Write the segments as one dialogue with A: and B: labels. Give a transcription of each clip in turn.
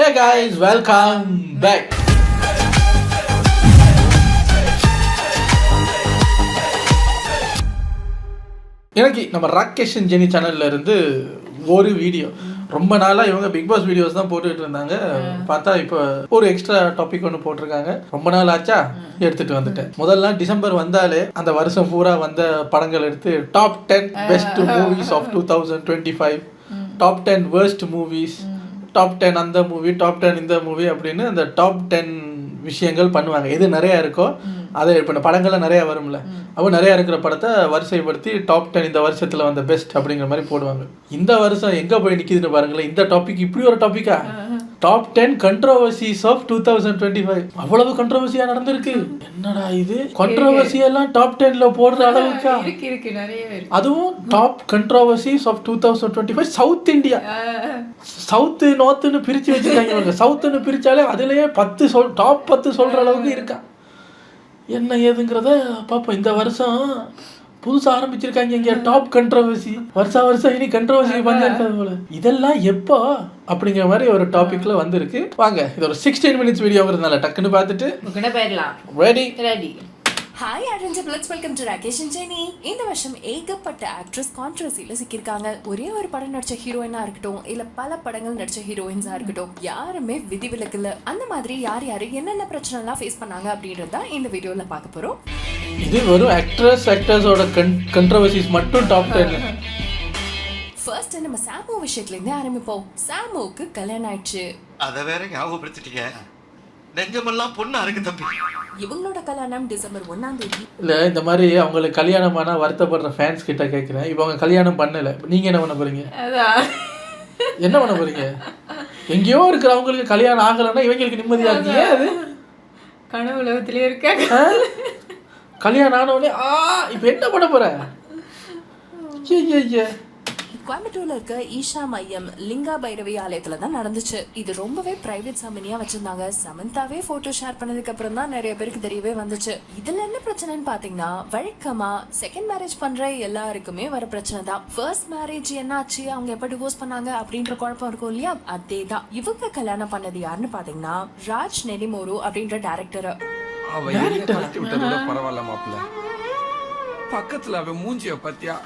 A: Hey guys, welcome back. எனக்கு நம்ம Rakesh and Jenny சேனல்ல இருந்து ஒரு வீடியோ ரொம்ப நாளாக இவங்க பிக் பாஸ் வீடியோஸ் தான் போட்டுக்கிட்டு இருந்தாங்க. பார்த்தா இப்போ ஒரு எக்ஸ்ட்ரா டாபிக் ஒன்று போட்டிருக்காங்க. ரொம்ப நாள் ஆச்சா எடுத்துட்டு வந்துட்டேன். முதல்ல டிசம்பர் வந்தாலே அந்த வருஷம் பூரா வந்த படங்கள் எடுத்து top 10 best movies of 2025, top 10 worst movies, top 10 அந்த மூவி, டாப் 10 இந்த மூவி அப்படின்னு அந்த டாப் 10 விஷயங்கள் பண்ணுவாங்க. எது நிறையா இருக்கோ அதை இப்போ படங்கள்லாம் நிறையா வரும்ல, அப்போ நிறையா இருக்கிற படத்தை வரிசைப்படுத்தி டாப் 10 இந்த வருஷத்தில் வந்த பெஸ்ட் அப்படிங்கிற மாதிரி போடுவாங்க. இந்த வருஷம் எங்கே போய் நிற்கிதுன்னு பாருங்களேன். இந்த டாபிக் இப்படி ஒரு டாப்பிக்கா, டாப் 10 கண்ட்ரோவர்சிஸ் ஆஃப் 2025. அவ்வளவு கண்ட்ரோவர்சியா நடந்திருக்கு. என்னடா இது, கண்ட்ரோவர்சியெல்லாம் டாப் 10ல போடுற அளவுக்கா? அதுவும் top controversies of 2025 south India. South நார்த்துன்னு பிரிச்சு வச்சிருக்காங்க. சவுத்துன்னு பிரிச்சாலே அதுலயே 10 டாப் 10 சொல்ற அளவுக்கு இருக்கா. என்ன ஏதுங்கிறத பார்ப்போம். இந்த வருஷம் புதுசாக ஆரம்பிச்சிருக்காங்க இங்கே டாப் கண்ட்ரோவர்சி. வருஷம் இனி கண்ட்ரோவர்சி பண்ணிருக்காது போல. இதெல்லாம் எப்போ அப்படிங்கிற மாதிரி ஒரு டாபிக்ல வந்திருக்கு. வாங்க, இது ஒரு 16 மினிட்ஸ் வீடியோங்கிறதுனால டக்குன்னு பார்த்துட்டு ரெடி.
B: ஹாய் ஆரஞ்சபிளட்ஸ், welcome to Rakesh and Jenny. இந்த வருஷம் ஏகப்பட்ட ஆக்ட்ரஸ் கான்ட்ரவர்சியில் சிக்கியிருக்காங்க. ஒரே ஒரு படம் நடிச்ச ஹீரோயினா இருக்கட்டும், இல்ல பல படங்கள் நடிச்ச ஹீரோயின்ஸா இருக்கட்டும், யாருமே விதிவிலக்கு இல்லை. அந்த மாதிரி யார் என்னென்ன பிரச்சனை எல்லாம் ஃபேஸ் பண்ணாங்க அப்படின்றத இந்த வீடியோல பார்க்க போறோம்.
A: இது வெறும் ஆக்டர்ஸோட கண்ட்ரோவர்சிஸ் மட்டும் டாப் 10.
B: ஃபர்ஸ்ட் நம்ம சாமு விஷயத்துல இருந்தே ஆரம்பிப்போம். சாமுவுக்கு கல்யாணம் ஆயிடுச்சு.
C: அத வேற ஞாபகப்படுத்திட்டீங்க. நெஞ்சமெல்லாம் பொண்ணா இருக்கு தம்பி.
B: இவங்களோட கல்யாணம் டிசம்பர் 1ஆம் தேதி.
A: இல்லை, இந்த மாதிரி அவங்களுக்கு கல்யாணம் ஆனால் வருத்தப்படுற ஃபேன்ஸ் கிட்ட கேட்குறேன். இப்போ அவங்க கல்யாணம் பண்ணலை, நீங்கள் என்ன பண்ண போறீங்க? என்ன பண்ண போறீங்க? எங்கேயோ இருக்கிறவங்களுக்கு கல்யாணம் ஆகலைன்னா இவங்களுக்கு நிம்மதியாக இருக்கீங்க. அது
B: கனவு உலகத்திலே இருக்க.
A: கல்யாணம் ஆனவுடனே இப்போ என்ன பண்ண போற?
B: கோயம்புத்தூர்ல இருக்க ஈஷா மையம் லிங்கா பைரவி ஆலயத்துல தான் நடந்துச்சு. இது ரொம்பவே பிரைவேட் செமனியா வச்சிருந்தாங்க. சமந்தாவே போட்டோ ஷேர் பண்ணதுக்கு அப்புறம் தான் நிறைய பேருக்கு தெரியவே வந்துச்சு. இதுல என்ன பிரச்சனைன்னு பாத்தீங்கன்னா, வழக்கமா செகண்ட் மேரேஜ் பண்ற எல்லாருக்குமே வர பிரச்சனை தான். ஃபர்ஸ்ட் மேரேஜ் என்னாச்சு, அவங்க எப்ப டிவோர்ஸ் பண்ணாங்க அப்படின்ற குழப்பம் இருக்கும் இல்லையா, அதேதான். இவங்க கல்யாணம் பண்ணது யாருன்னு பாத்தீங்கன்னா ராஜ் நெடிமோரு அப்படின்ற டைரக்டர்.
D: பரவாயில்ல மாப்பிள்ள, பக்கத்துல அவ மூஞ்சிய பத்தியா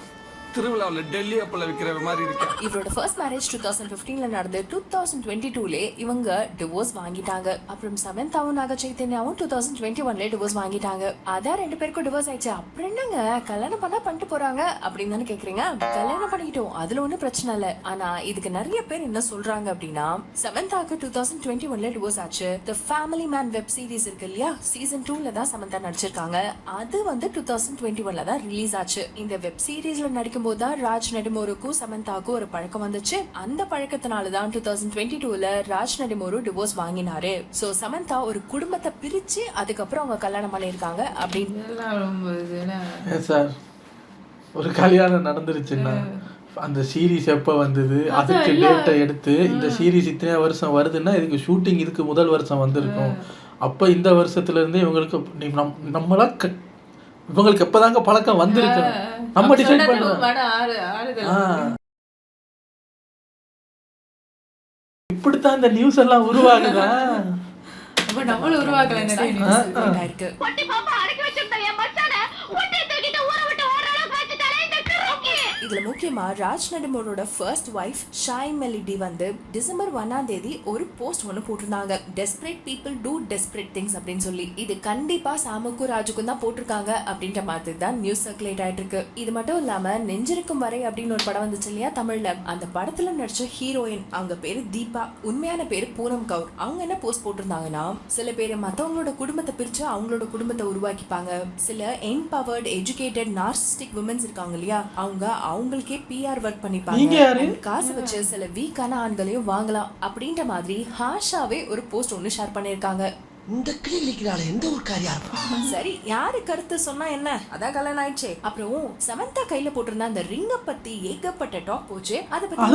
D: திருவிழாவில் டெல்லி அப்பல விக்கிற மாதிரி இருக்கு.
B: இவரோட ஃபர்ஸ்ட் மேரேஜ் 2015ல நடந்து 2022லே இவங்க டிவோர்ஸ் வாங்கிட்டாங்க. அப்புறம் சமந்தாவும் நாக சைத்தன்யாவும் 2021ல டிவோர்ஸ் வாங்கிட்டாங்க. அதான் ரெண்டு பேருக்கும் டிவோர்ஸ் ஆயிடுச்சு. அப்புறம் என்னங்க, கல்யாணம் பண்ணா பண்ணிட்டு போறாங்க அப்படின்னு தானே கேக்குறீங்க. கல்யாணம் பண்ணிக்கிட்டோம், அதுல ஒன்றும் பிரச்சனை இல்லை. ஆனா இதுக்கு நிறைய பேர் என்ன சொல்றாங்க அப்படின்னா, சமந்தாக்கு 2021ல டிவோர்ஸ் ஆச்சு. The family man web series இருக்கு இல்லையா, சீசன் 2ல தான் சமந்தா நடிச்சிருக்காங்க. அது வந்து 2021ல தான் ரிலீஸ் ஆச்சு. இந்த வெப் சீரிஸ்ல நடிக்கும் போதுதான் ராஜ் நெடுமோருக்கும் சமந்தாக்கும் ஒரு பழக்கம் வந்துச்சு. அந்த பழக்கத்தினாலதான் 2022ல ராஜ் நெடுமோரு டிவோர்ஸ் வாங்கினாரு. சோ சமந்தா ஒரு குடும்பத்தை பிரிச்சு அதுக்கப்புறம் அவங்க கல்யாணம் பண்ணிருக்காங்க அப்படின்னு.
A: சார், ஒரு கல்யாணம் நடந்துருச்சுன்னா அந்த சீரீஸ் எப்போ வந்தது, அதுக்கு டேட்டை எடுத்து இந்த சீரீஸ் இத்தனை வருஷம் வருதுன்னா இதுக்கு ஷூட்டிங் இதுக்கு முதல் வருஷம் வந்திருக்கும். அப்போ இந்த வருஷத்துல இருந்து இவங்களுக்கு நம்மளா இவங்களுக்கு எப்பதாங்க பழக்கம் வந்திருக்கு, நம்ம டிசைட் பண்ணுவோம். இப்படித்தான் இந்த நியூஸ் எல்லாம் உருவாகுதா?
B: நம்மளும் உருவாக்கல. இதுல முக்கியமா ராஜ் நெடுமோரோட ஃபர்ஸ்ட் வைஃப் ஷாய் மெலிடி வந்து டிசம்பர் 1ஆம் தேதி ஒரு போஸ்ட் ஒன்று போட்டிருந்தாங்க. Desperate people do desperate things அப்படின்னு சொல்லி. இது கண்டிப்பா சாமுக்கும் ராஜுக்கும் தான் போட்டிருக்காங்க அப்படின்ற மாதிரி தான் நியூஸ் சர்க்குலேட் ஆயிட்டு இருக்கு. இது மட்டும் இல்லாம நெஞ்சிருக்கும் வரை அப்படின்னு ஒரு படம் வந்துச்சு இல்லையா தமிழ்ல, அந்த படத்துல நடிச்ச ஹீரோயின் அவங்க பேரு தீபா, உண்மையான பேரு பூனம் கவுர். அவங்க என்ன போஸ்ட் போட்டிருந்தாங்கன்னா, சில பேர் மத்தவங்களோட குடும்பத்தை பிரிச்சு அவங்களோட குடும்பத்தை உருவாக்கிப்பாங்க. சில எம்பவர்ட் எஜுகேட்டட் நார்சிஸ்டிக் விமன்ஸ் இருக்காங்க இல்லையா, அவங்களுக்கே பிஆர் ஒர்க் பண்ணிப்பாங்க. காசு வச்சு சில வீக்கான ஆண்களையும் வாங்கலாம் அப்படின்ற மாதிரி ஹாஷாவே ஒரு போஸ்ட் ஒன்று ஷேர் பண்ணிருக்காங்க.
E: இந்த கிளிக்கிறாள் எந்த ஒரு காரியா இருப்பா?
B: சரி, யாரு கருத்து சொன்னா என்ன, அதான் கல்யாணம் ஆயிடுச்சு. அப்புறம் சமந்தா கையில போட்டிருந்த அந்த ரிங்க பத்தி ஏகப்பட்ட டாக் போச்சு. அதை பத்தி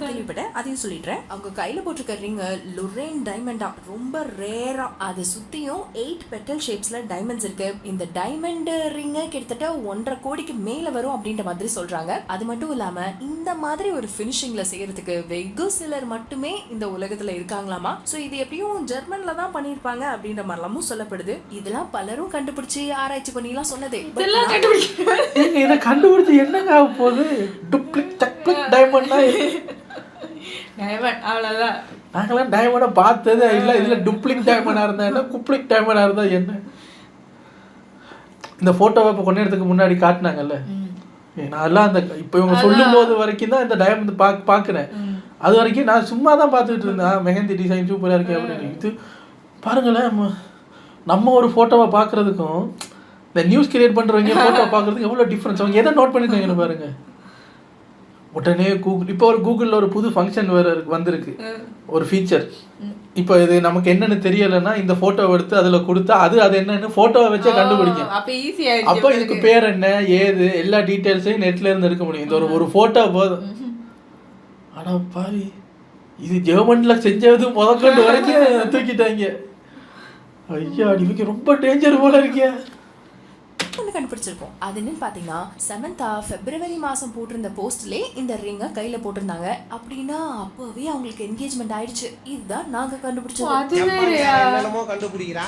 B: கேள்விப்பட்டேன், அதையும் சொல்லிடுறேன். அவங்க கையில போட்டிருக்க ரிங்க லொரேன் டைமண்டா, ரொம்ப ரேரா. அது சுத்தியும் 8 பெட்டல் ஷேப்ஸ்ல டைமண்ட்ஸ் இருக்கு. இந்த டைமண்ட் ரிங்க கிட்டத்தட்ட 1.5 கோடிக்கு மேல வரும் அப்படின்ற மாதிரி சொல்றாங்க. அது மட்டும் இல்லாம இந்த மாதிரி ஒரு பினிஷிங்ல செய்யறதுக்கு வெகு சிலர் மட்டுமே இந்த உலகத்துல இருக்காங்களாமா. சோ இது எப்படியும் ஜெர்மன்ல தான் பண்ணிருப்பாங்க அப்படின்ற மாதிரிலாமும் சொல்லப்படுது. இதெல்லாம் பலரும் கண்டுபிடிச்சு ஆராய்ச்சி பண்ணி எல்லாம் சொன்னதே.
A: இதை கண்டுபிடிச்சு என்னங்க ஆக போகுது? டுப்ளிக் டக்ளிக் டைமண்ட்னா
F: டைமண்ட் அவ்வளவுதான்.
A: நாங்களாம் டைமண்டை பார்த்ததே இல்லை. இதில் டுப்ளிக் டைமண்டாக இருந்தா என்ன, குப்ளிக் டைமண்டாக இருந்தா என்ன? இந்த ஃபோட்டோவை இப்போ கொஞ்ச நேரத்துக்கு முன்னாடி காட்டினாங்கல்ல, நான் எல்லாம் அந்த இப்போ இவங்க சொல்லும் போது வரைக்கும் தான் இந்த டைமண்ட் பார்க்குறேன். அது வரைக்கும் நான் சும்மா தான் பார்த்துக்கிட்டு இருந்தேன். மெஹந்தி டிசைன் சூப்பராக இருக்கு அப்படின்னு. இது பாருங்களேன், நம்ம ஒரு ஃபோட்டோவை பார்க்குறதுக்கும் இந்த நியூஸ் கிரியேட் பண்ணுறவங்க ஃபோட்டோ பார்க்குறதுக்கு எவ்வளோ டிஃப்ரென்ஸ். அவங்க எதை நோட் பண்ணியிருக்காங்கன்னு பாருங்கள். உடனே கூகுள் இப்போ ஒரு கூகுளில் ஒரு புது ஃபங்க்ஷன் வேறு வந்திருக்கு, ஒரு ஃபீச்சர். இப்போ இது நமக்கு என்னென்னு தெரியலைன்னா இந்த ஃபோட்டோவை எடுத்து அதில் கொடுத்தா அது என்னன்னு ஃபோட்டோவை வச்சே கண்டுபிடிக்கும். அப்போ இதுக்கு பேர் என்ன ஏது எல்லா டீட்டெயில்ஸையும் நெட்டில் இருந்து எடுக்க முடியும். இந்த ஒரு ஃபோட்டோ போதும். ஆனால் பாவி, இது ஜெர்மனில் செஞ்சது முதற்கொண்டு வரைக்கும் தூக்கிட்டாங்க. ஐயா, இவங்க ரொம்ப டேஞ்சர் போல இருக்கே.
B: கண்டுபிடிச்சிருப்போம். அது என்னன்னு பாத்தீங்கன்னா, சமந்தா பிப்ரவரி மாசம் போட்டிருந்த போஸ்ட்லயே இந்த ரிங்க கையில போட்டிருந்தாங்க. அப்படின்னா அப்பவே அவங்களுக்கு என்கேஜ்மெண்ட் ஆயிடுச்சு. இதுதான் நாங்க கண்டுபிடிச்சது.
E: என்னமோ கண்டுபிடிக்கிறா,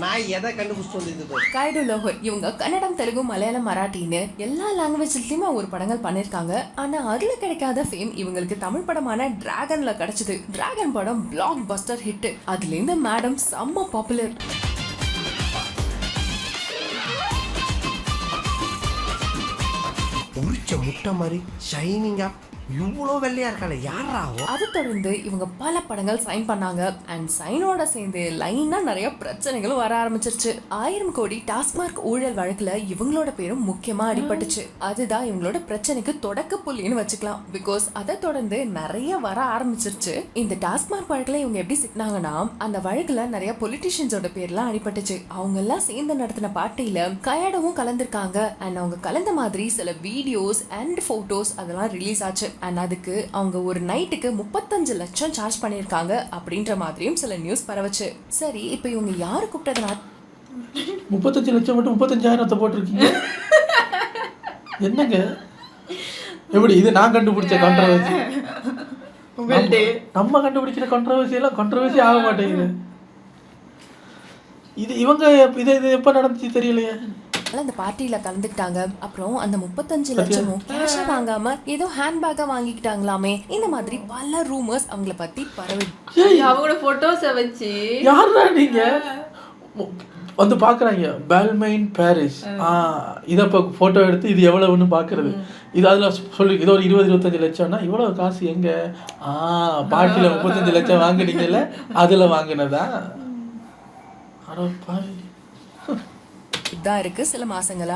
E: நான் எதை கண்டுபிடிச்சிட்டு வந்தது?
B: கைடு லோகர் இவங்க கன்னடம், தெலுங்கு, மலையாளம், மராட்டின்னு எல்லா லாங்குவேஜ்லயுமே ஒரு படங்கள் பண்ணிருக்காங்க. ஆனா அதுல கிடைக்காத ஃபேம் இவங்களுக்கு தமிழ் படமான டிராகன்ல கிடைச்சது. டிராகன் படம் பிளாக் பஸ்டர் ஹிட். அதுல இருந்து மேடம் செம்ம பாப்புலர்.
E: உரிச்ச முட்டை மாதிரி ஷைனிங்கா இவ்வளோ வெள்ளையா இருக்காளே, யாராவோ?
B: அதை தொடர்ந்து இவங்க பல படங்கள் சைன் பண்ணாங்க. அண்ட் சைனோட சேர்ந்து லைனா நிறைய பிரச்சனைகளும் வர ஆரம்பிச்சிருச்சு. 1000 கோடி டாஸ்மார்க் ஊழல் வழக்குல இவங்களோட பேரும் முக்கியமா அடிபட்டுச்சு. அதுதான் இவங்களோட பிரச்சனைக்கு தொடக்க புள்ளின்னு வச்சுக்கலாம். பிகாஸ் அதை தொடர்ந்து நிறைய வர ஆரம்பிச்சிருச்சு. இந்த டாஸ்மார்க் வழக்குல இவங்க எப்படி சிக்கினாங்கன்னா, அந்த வழக்குல நிறைய பொலிட்டிஷியன்ஸோட பேர்லாம் அடிபட்டுச்சு. அவங்க எல்லாம் சேர்ந்து நடத்தின பார்ட்டியில கயாடவும் கலந்துருக்காங்க. அண்ட் அவங்க கலந்த மாதிரி சில வீடியோஸ் அண்ட் போட்டோஸ் அதெல்லாம் ரிலீஸ் ஆச்சு. அண்ட் அதுக்கு அவங்க ஒரு நைட்டுக்கு 35 லட்சம் சார்ஜ் பண்ணியிருக்காங்க அப்படின்ற மாதிரியும் சில நியூஸ் பரவச்சு. சரி, இப்போ இவங்க யாரு கூப்பிட்டதுனா
A: 35 லட்சம் மட்டும் 35,000 போட்டிருக்கீங்க என்னங்க? எப்படி இது நான் கண்டுபிடிச்ச கான்ட்ரோவர்சி? நம்ம கண்டுபிடிக்கிற கான்ட்ரோவர்சி எல்லாம் கான்ட்ரோவர்சி ஆக மாட்டேங்குது. இது இவங்க இது எப்போ நடந்துச்சு தெரியலையே.
B: அந்த பார்ட்டியில கலந்துக்கிட்டாங்க. அப்புறம் அந்த 35 லட்சமும் கேஷா வாங்காம ஏதோ ஹேண்ட்பேக்கா வாங்கிக்கிட்டாங்களாமே. இந்த மாதிரி பல ரூமர்ஸ் அவங்கள பத்தி பரவி.
F: அவங்களோட போட்டோஸை வச்சு
A: யாரா நீங்க வந்து பாக்குறாங்க பெல்மெயின் பாரிஸ், இதை இப்போ ஃபோட்டோ எடுத்து இது எவ்வளவுன்னு பார்க்கறது. இது அதில் சொல்லி இது ஒரு 20-25 லட்சம்னா இவ்வளோ காசு எங்க? பார்ட்டியில் 35 லட்சம் வாங்கினீங்கல்ல, அதில் வாங்கினதா? அட பாவி,
B: இதான் இருக்கு சில மாசங்களா.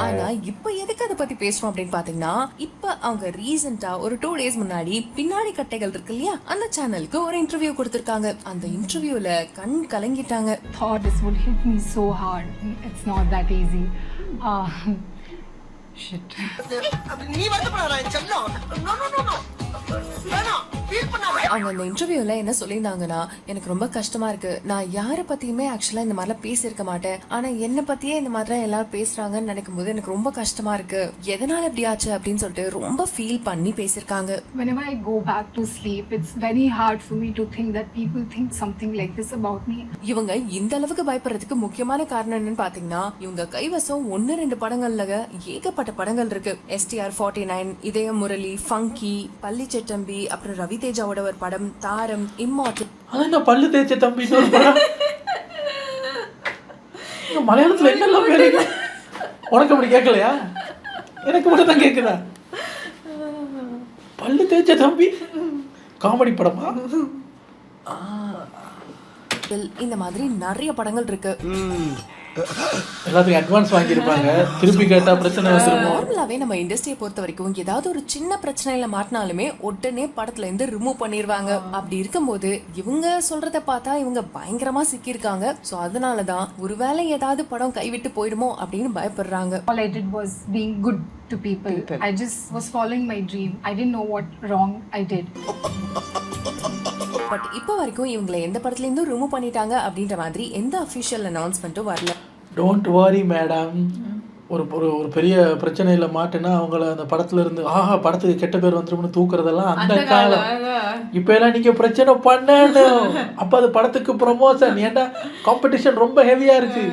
B: ஆனா இப்ப எதுக்கு அதை பத்தி பேசுறோம் அப்படின்னு பாத்தீங்கன்னா, இப்ப அவங்க ரீசெண்டா ஒரு 2 days முன்னாடி பின்னாடி கட்டைகள் இருக்கு இல்லையா, அந்த சேனலுக்கு ஒரு இன்டர்வியூ கொடுத்திருக்காங்க. அந்த இன்டர்வியூல கண் கலங்கிட்டாங்க.
G: Thought this would hit me so hard. It's not that easy. Shit.
E: நீ வருத்தப்படாத செல்லம். No no no no. வேணாம்.
B: அவங்க அந்த இன்டர்வியூல என்ன சொல்லியிருந்தாங்கன்னா, எனக்கு ரொம்ப கஷ்டமா இருக்கு. நான் யாரை பத்தியுமே ஆக்சுவலா இந்த மாதிரிலாம் பேசியிருக்க மாட்டேன். ஆனா என்ன பத்தியே இந்த மாதிரி எல்லாரும் பேசுறாங்கன்னு நினைக்கும் போது எனக்கு ரொம்ப கஷ்டமா இருக்கு. எதனால இப்படி ஆச்சு அப்படின்னு சொல்லிட்டு ரொம்ப ஃபீல் பண்ணி பேசியிருக்காங்க.
G: Whenever I go back to sleep, it's very hard for me to think that people think something like this about me.
B: இவங்க இந்த அளவுக்கு பயப்படுறதுக்கு முக்கியமான காரணம் என்னன்னு பாத்தீங்கன்னா, இவங்க கைவசம் 1-2 படங்கள்ல ஏகப்பட்ட படங்கள் இருக்கு. STR 49, இதய முரளி, ஃபங்கி, பள்ளி செட்டம்பி, அப்புறம் ரவி தேஜாவோட ஒரு படம் தாரம், இம்மார்டல்.
A: அது என்ன பல்லு தேய்ச்ச தம்பி ஒரு படம்? மலையாளத்துல என்னெல்லாம் பேரு? உனக்கு அப்படி கேட்கலையா? எனக்கு மட்டும் தான் கேட்குதா? பல்லு தேய்ச்ச தம்பி காமெடி படமா?
B: இந்த மாதிரி நிறைய படங்கள் இருக்கு.
A: எல்லாத்துக்கும் அட்வான்ஸ் வாங்கியிருப்பாங்க, திருப்பி கேட்டால் பிரச்சனை வந்துருமோ.
B: நார்மலாவே நம்ம இண்டஸ்ட்ரியை பொறுத்த வரைக்கும் ஏதாவது ஒரு சின்ன பிரச்சனையில மாட்டினாலுமே உடனே படத்துல இருந்து ரிமூவ் பண்ணிடுவாங்க. அப்படி இருக்கும்போது இவங்க சொல்றத பார்த்தா இவங்க பயங்கரமா சிக்கியிருக்காங்க. ஸோ அதனாலதான் ஒருவேளை ஏதாவது படம் கைவிட்டு போயிடுமோ அப்படின்னு பயப்படுறாங்க.
G: All I did was being good to people. I just was following my dream. I didn't know what wrong I did.
B: But இப்போ வரைக்கும் இவங்களை எந்த படத்துல இருந்தும் ரிமூவ் பண்ணிட்டாங்க அப்படின்ற மாதிரி எந்த அஃபிஷியல் அனௌன்ஸ்மெண்ட்டும் வரல.
A: டோன்ட் வாரி மேடம். ஒரு ஒரு ஒரு பெரிய பிரச்சனையில் மாட்டினா அவங்கள அந்த படத்துல இருந்து படத்துக்கு கெட்ட பேர் வந்துரும்னு தூக்குறதெல்லாம் அந்த காலம். இப்போ எல்லாம் நீங்கள் பிரச்சனை பண்ணணும், அப்போ அது படத்துக்கு ப்ரொமோஷன். ஏன்டா காம்படிஷன் ரொம்ப ஹெவியாக இருக்கு.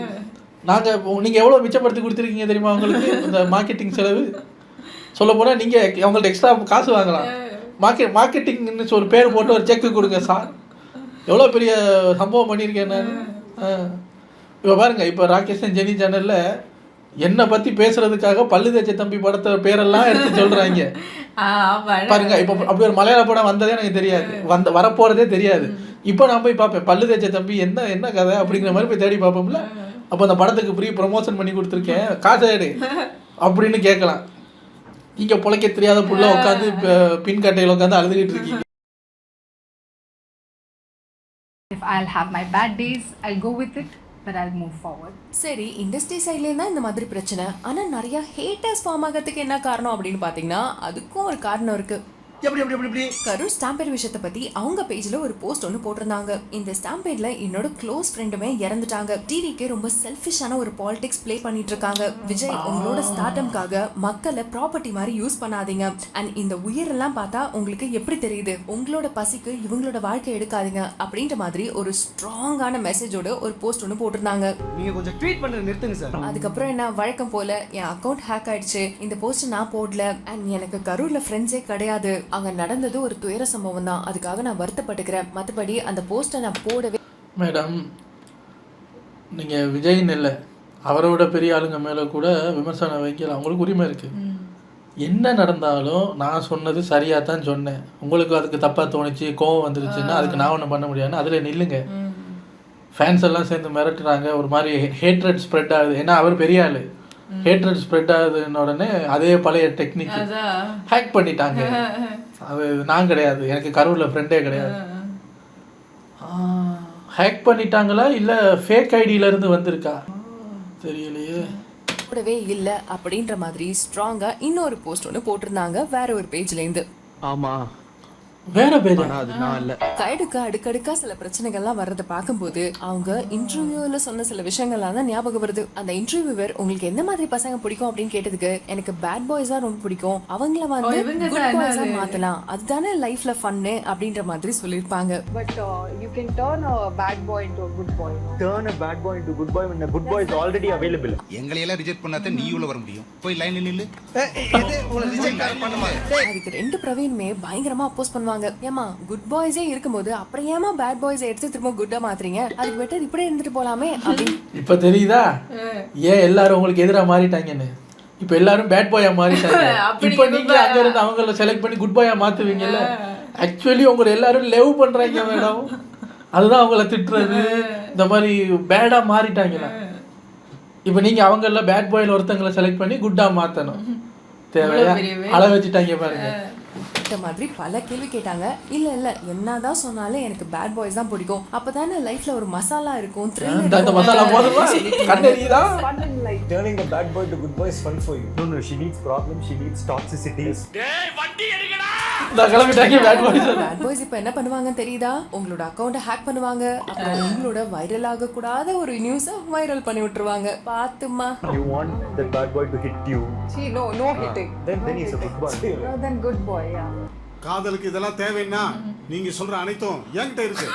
A: நீங்கள் எவ்வளோ மிச்சப்படுத்தி கொடுத்துருக்கீங்க தெரியுமா உங்களுக்கு இந்த மார்க்கெட்டிங் செலவு? சொல்ல போனால் நீங்கள் அவங்கள்ட்ட எக்ஸ்ட்ரா காசு வாங்கலாம். மார்க்கெட்டிங்னு ஒரு பேர் போட்டு ஒரு செக்கு கொடுங்க சார். எவ்வளோ பெரிய சம்பவம் பண்ணியிருக்கேன் நான். இப்போ பாருங்கள், இப்போ ராகேஷ் அண்ட் ஜெனி சேனலில் என்னை பற்றி பேசுறதுக்காக பல்லு தேய்ச்ச தம்பி படத்தை பேரெல்லாம் எடுத்து சொல்கிறாங்க பாருங்க. இப்போ அப்படி ஒரு மலையாள படம் வந்ததே எனக்கு தெரியாது, வரப்போகிறதே தெரியாது. இப்போ நான் போய் பார்ப்பேன் பல்லு தேய்ச்ச தம்பி என்ன கதை அப்படிங்கிற மாதிரி போய் தேடி பார்ப்போம்ல. அப்போ அந்த படத்துக்கு ஃப்ரீ ப்ரொமோஷன் பண்ணி கொடுத்துருக்கேன், காசு எடு அப்படின்னு கேட்கலாம். இங்கே பிழைக்க தெரியாத புள்ள உட்காந்து பின் கட்டையில் உட்காந்து அழுதுகிட்டு இருக்கீங்க.
G: If I'll have my bad days, I'll go with it, but I'll move forward.
B: சரி, இண்டஸ்ட்ரி சைட்லேயும் தான் இந்த மாதிரி பிரச்சனை. ஆனால் நிறைய ஹேட்டர்ஸ் ஃபார்ம் ஆகிறதுக்கு என்ன காரணம் அப்படின்னு பார்த்தீங்கன்னா அதுக்கும் ஒரு காரணம் இருக்கு. கரூர் ஸ்டாம்பேட் விஷயத்தை பத்தி அவங்க பேஜ்ல ஒரு போஸ்ட் ஒன்று போட்டிருந்தாங்க. இந்த ஸ்டாம்பேட்ல என்னோட க்ளோஸ் ஃப்ரெண்டுமே இறந்துட்டாங்க. டிவிக்கே ரொம்ப செல்ஃபிஷான ஒரு பாலிடிக்ஸ் ப்ளே பண்ணிட்டு இருக்காங்க. விஜய், உங்களோட ஸ்டார்டம்காக மக்களை ப்ராப்பர்ட்டி மாதிரி யூஸ் பண்ணாதீங்க. அண்ட் இந்த உயிரெல்லாம் பார்த்தா உங்களுக்கு எப்படி தெரியுது, உங்களோட பசிக்கு இவங்களோட வாழ்க்கை எடுக்காதீங்க அப்படின்ற மாதிரி ஒரு ஸ்ட்ராங்கான மெசேஜோட ஒரு போஸ்ட் ஒன்று போட்டிருந்தாங்க.
E: நீங்க கொஞ்சம் ட்வீட் பண்றது நிறுத்துங்க சார்.
B: அதுக்கப்புறம் என்ன, வழக்கம் போல என் அக்கௌண்ட் ஹேக் ஆயிடுச்சு, இந்த போஸ்ட் நான் போடல, அண்ட் எனக்கு கரூர்ல ஃப்ரெண்ட்ஸே கிடையாது, அங்க நடந்தது ஒரு துயர சம்பவம் தான், அதுக்காக நான் வருத்தப்பட்டுக்கிறேன், மற்றபடி அந்த போஸ்ட்டை நான் போடவே.
A: மேடம், நீங்கள் விஜய்ன்னு இல்லை, அவரோட பெரிய ஆளுங்க மேலே கூட விமர்சனம் வைக்கல, அவங்களுக்கு உரிமை இருக்குது. என்ன நடந்தாலும் நான் சொன்னது சரியாக தான் சொன்னேன். உங்களுக்கு அதுக்கு தப்பாக தோணுச்சு, கோவம் வந்துருச்சுன்னா அதுக்கு நான் ஒன்றும் பண்ண முடியாதுன்னு அதில் நில்லுங்க. ஃபேன்ஸ் எல்லாம் சேர்ந்து மிரட்டுறாங்க, ஒரு மாதிரி ஹேட்ரட் ஸ்ப்ரெட் ஆகுது. ஏன்னா அவர் பெரிய ஆள், ஹேட்ரட் ஸ்ப்ரெட் ஆகுதுன்னு உடனே அதே பழைய டெக்னிக் ஹேக் பண்ணிட்டாங்க. அது நான் கிடையாது, எனக்கு கரூரில் ஃப்ரெண்டே கிடையாது. ஹேக் பண்ணிட்டாங்களா இல்லை ஃபேக் ஐடியிலேருந்து வந்திருக்கா தெரியலையே.
B: கூடவே இல்லை அப்படின்ற மாதிரி ஸ்ட்ராங்கா இன்னொரு போஸ்ட் ஒன்று போட்டிருந்தாங்க வேற ஒரு பேஜ்லேருந்து.
C: ஆமாம்,
A: வேற பேர்
C: அது நான் இல்லை.
B: கைடுக்கு அடுக்கடுக்கா சில பிரச்சனைகள்லாம் வர்றதை பார்க்கும்போது அவங்க இன்டர்வியூல சொன்ன சில விஷயங்கள்லாம் தான் ஞாபகம் வருது. அந்த இன்டர்வியூவர் உங்களுக்கு எந்த மாதிரி பசங்க பிடிக்கும் அப்படின்னு கேட்டதுக்கு, எனக்கு பேட் பாய்ஸ் தான் ரொம்ப பிடிக்கும், அவங்கள வந்து குட் பாய்ஸா மாத்தலாம், அதுதானே லைஃப்ல ஃபன்னு அப்படின்ற மாதிரி சொல்லியிருப்பாங்க.
H: But you can turn a bad boy into a good boy.
I: Turn a bad boy into good boy when a good boy is already available.
J: எங்களை எல்லாம் ரிஜெக்ட் பண்ணாத நீ உள்ள வர முடியும். போய் லைன்ல நில்லு.
B: அதுக்கு ரெண்டு பிரவீனுமே பயங்கரமா அப்போஸ் பண்ணுவாங்க. ஏமா, குட் பாய்ஸே இருக்கும்போது அப்புறம் ஏமா பேட் பாய்ஸை எடுத்து திரும்ப குட்டா மாத்துறீங்க, அதுக்கு பெட்டர் இப்படியே இருந்துட்டு போலாமே அப்படின்னு.
A: இப்ப தெரியுதா ஏன் எல்லாரும் உங்களுக்கு எதிராக மாறிட்டாங்கன்னு? இப்ப எல்லாரும் பேட் பாயா மாறிட்டாங்க. இப்ப நீங்க அங்க இருந்து அவங்கள செலக்ட் பண்ணி குட் பாயா மாத்துவீங்கல்ல. ஆக்சுவலி உங்களை எல்லாரும் லவ் பண்றாங்க மேடம், அதுதான் அவங்கள திட்டுறது. இந்த மாதிரி பேடா மாறிட்டாங்களா? இப்ப நீங்க அவங்கள பேட் பாய்ல ஒருத்தங்களை செலக்ட் பண்ணி குட்டா மாத்தணும். தேவையா? அள வச்சுட்டாங்க பாருங்க.
B: மாதிரி பல கேள்வி கேட்டாங்க. இல்ல என்னதான் சொன்னாலும் எனக்கு பேட் பாய்ஸ் தான் பிடிக்கும், அப்பதானே லைஃப்ல ஒரு மசாலா இருக்கும்,
A: அந்த மசாலா போடுமா கண்டறியதா.
I: Turning the bad boy to good boy is fun for you. No, she needs problems, she needs toxicity.
C: டேய் வண்டி எடுங்கடா.
A: நான் கிளம்பிட்டாங்க பேட் பாய்ஸ்.
B: பேட் பாய்ஸ் இப்போ என்ன பண்ணுவாங்க தெரியுதா? உங்களோட அக்கௌண்ட்டை ஹேக் பண்ணுவாங்க, அப்புறம் உங்களோட வைரல் ஆக கூடாத ஒரு நியூஸை வைரல் பண்ணி விட்டுருவாங்க. பாத்துமா.
I: You want the bad boy to hit you.
H: See, no hitting.
I: Then he's a good boy.
H: No, then good boy, yeah.
K: காதலுக்கு இதெல்லாம் தேவைன்னா நீங்க சொல்ற அனைத்தும் என்கிட்ட இருக்கு.